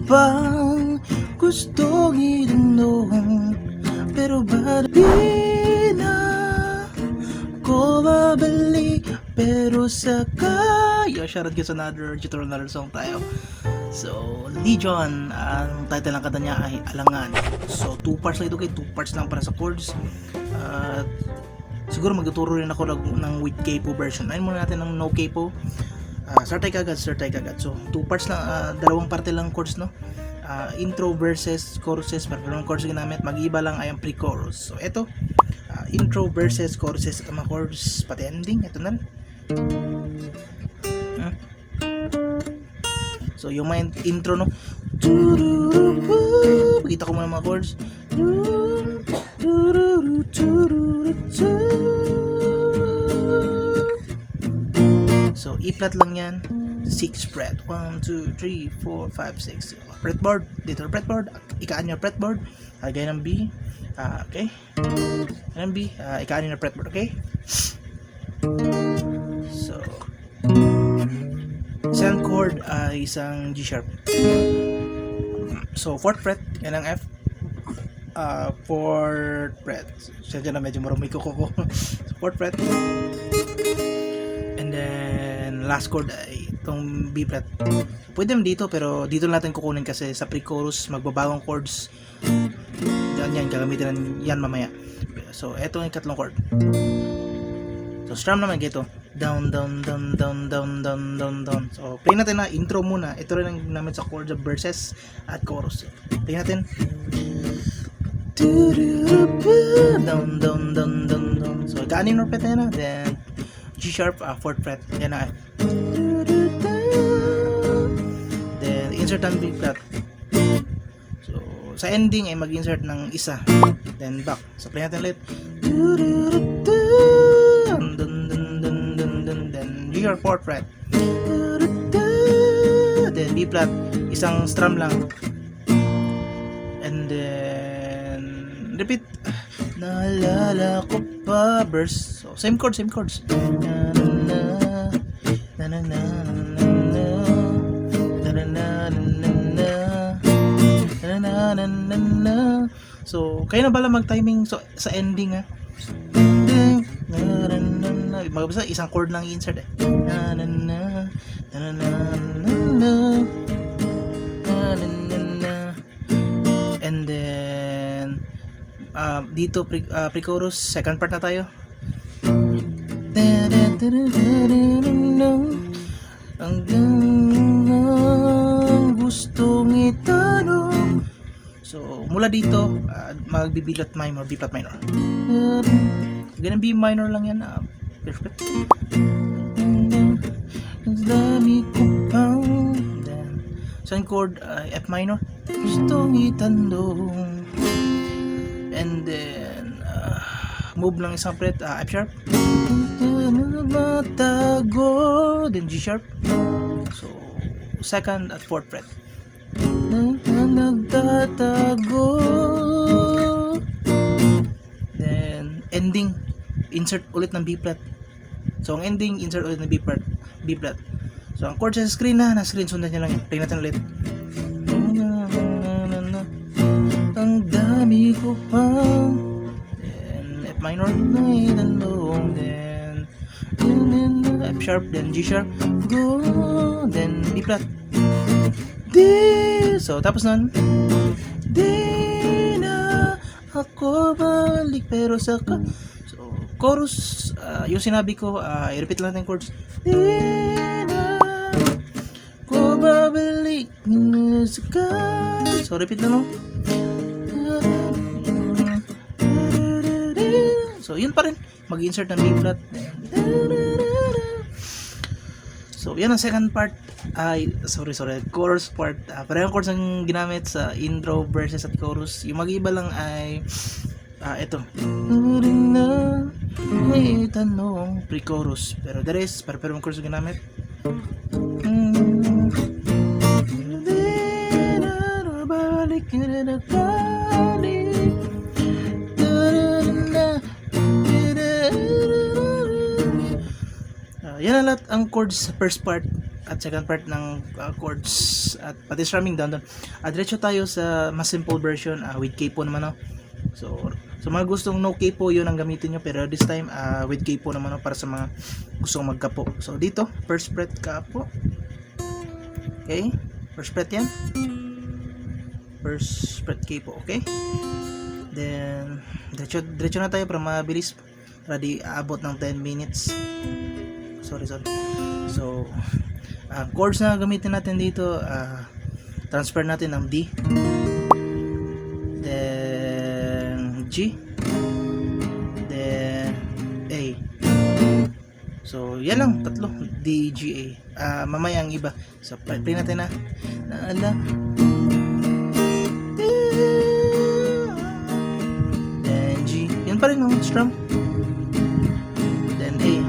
bang gustong itanong, pero ba't di na ko babalik, pero saka shoutout guys, another tutorial, another song tayo. So Legion, ang title ng kanta niya ay Alangan. So 2 parts lang ito, 2 parts lang para sa chords. Siguro magtuturo rin ako ng with capo version. Ayun muna natin ng no capo. Start tayo kagad. So 2 parts lang, dalawang parte lang chords, no? Intro verses choruses, pero yung chords ginamit mag-iba lang ay ang pre-chorus. So ito, intro verses choruses at mga chords pati ending, ito na. So yung may intro, no, pakita ko muna mga chords. So E-flat lang yan, 6 fret, 1, 2, 3, 4, 5, 6. Fretboard, dito fretboard, ikaan nyo fretboard, lagay ng B, okay, ng B, ikaan nyo na fretboard, okay. So isang chord ay isang G sharp. So 4th fret, yan ang F. 4th fret, siya dyan na medyo marumi ko. 4th fret, and then last chord ay itong B flat. Pwede dito, pero dito natin kukunin kasi sa pre-chorus magbabagong chords. Yan, gagamitin yan mamaya. So eto ang ikatlong chord. So strum naman dito, down. So play natin na intro muna. Ito rin ang namin sa chords of verses at chorus. Play natin. Down. So kanin or pet na, then G sharp, 4th fret, yan na. Then insert ang B flat. So sa ending ay mag-insert ng isa, then back. So play natin ulit. Then G sharp, 4th fret, then B flat, isang strum lang, and then repeat. Naalala ko pa verse. So same chords. So kayo na bala mag-timing so sa ending, magbasa isang chord lang i-insert eh. And then dito pre-chorus, second part na tayo. Ang gustong itanong. So mula dito magbi-B-flat minor, B-flat minor. Ganun, B minor lang yan. Perfect. Dami ko pang, then second chord F minor, gustong itanong. And then move lang isang fret, F sharp, matago, then G sharp. So 2nd at 4th fret, nagtatago. Then ending, insert ulit ng B flat. So ang ending, insert ulit ng B flat. So ang chord sa screen na screen, sundan nyo lang yun. Play natin ulit. Ang dami ko pang, then F minor, then F sharp, then G sharp, go, then B flat. So tapos nun, di na ako balik, pero saka. So chorus, yung sinabi ko, i-repeat lang natin chords. Di na ako babalik, saka. So repeat na, no? So yun pa rin, mag-insert ng B flat. So yan ang second part, chorus part. Parehong chords ang ginamit sa intro verses at chorus. Yung mag-iba lang ay ito, may tanong, pre-chorus, pero the rest parehong chords ang ginamit. Balik na yan ang lahat ang chords sa first part. at second part ng chords at pati strumming down. Diretso tayo sa mas simple version with capo naman, no? So mga gustong no capo, yun ang gamitin nyo, pero this time with capo naman, no? Para sa mga gustong magkapo. So dito, first fret capo. Okay, first fret yan, first fret capo. Okay, then diretso na tayo para mabilis, para di aabot ng 10 minutes. Sorry. So chords na gamitin natin dito, transfer natin ng D, then G, then A. So yan lang, tatlo, D, G, A. Mamaya ang iba. So play natin na then G, yun pa rin yung strum, then A.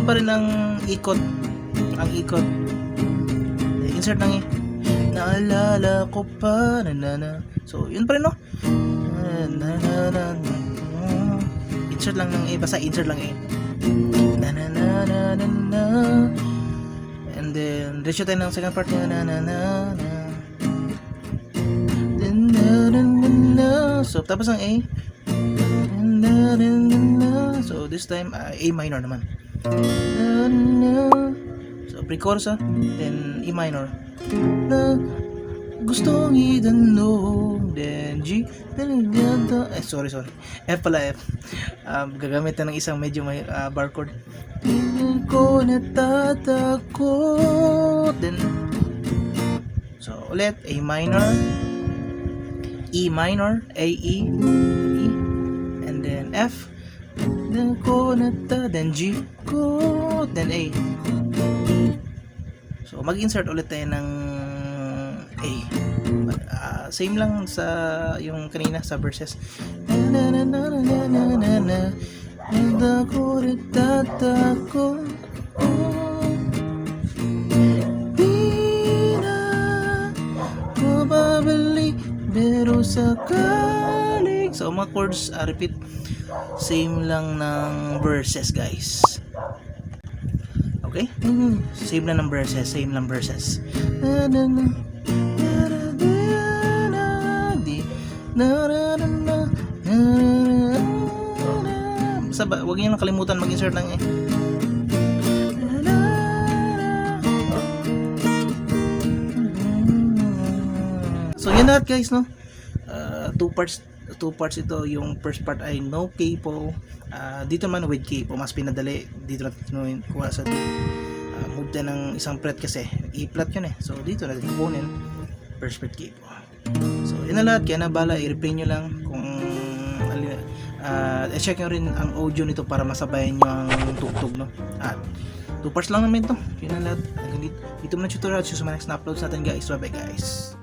Pa rin ang ikot, insert ng naalala ko pa na. So yun pa rin, no? Insert lang ng basta insert lang na. And then diretso tayo ng second part niya, na. So tapos ang A, so this time A minor naman. So pre-chorus, then E minor na gustong itanong, then G, sorry, F pala, F. Gagamit na ng isang medyo may bar chord. Hindi ko natatakot, then so ulit A minor, E minor, A, E, and then F, then ko then G ko, then A. So mag-insert ulit tayo ng A. Same lang sa yung kanina sa verses. Pero sakaling, so mga chords repeat, same lang ng verses, guys. Okay, same lang ng verses. Saba, huwag niyo nakalimutan mag-insert ng So yun lahat, guys, no? Two parts ito. Yung first part ay no capo, dito man with capo, mas pinadali. Dito natin kuha sa move tayo ng isang fret kasi E flat yun so dito natin kunin first fret capo. So yun na lahat, kaya nabala i-replay nyo lang kung i-check nyo rin ang audio nito para masabayan nyo ang tugtog, no? At 2 parts lang naman ito. Yun na lahat. Dito muna tutorial. See you sa next na uploads natin, guys. Bye bye, guys.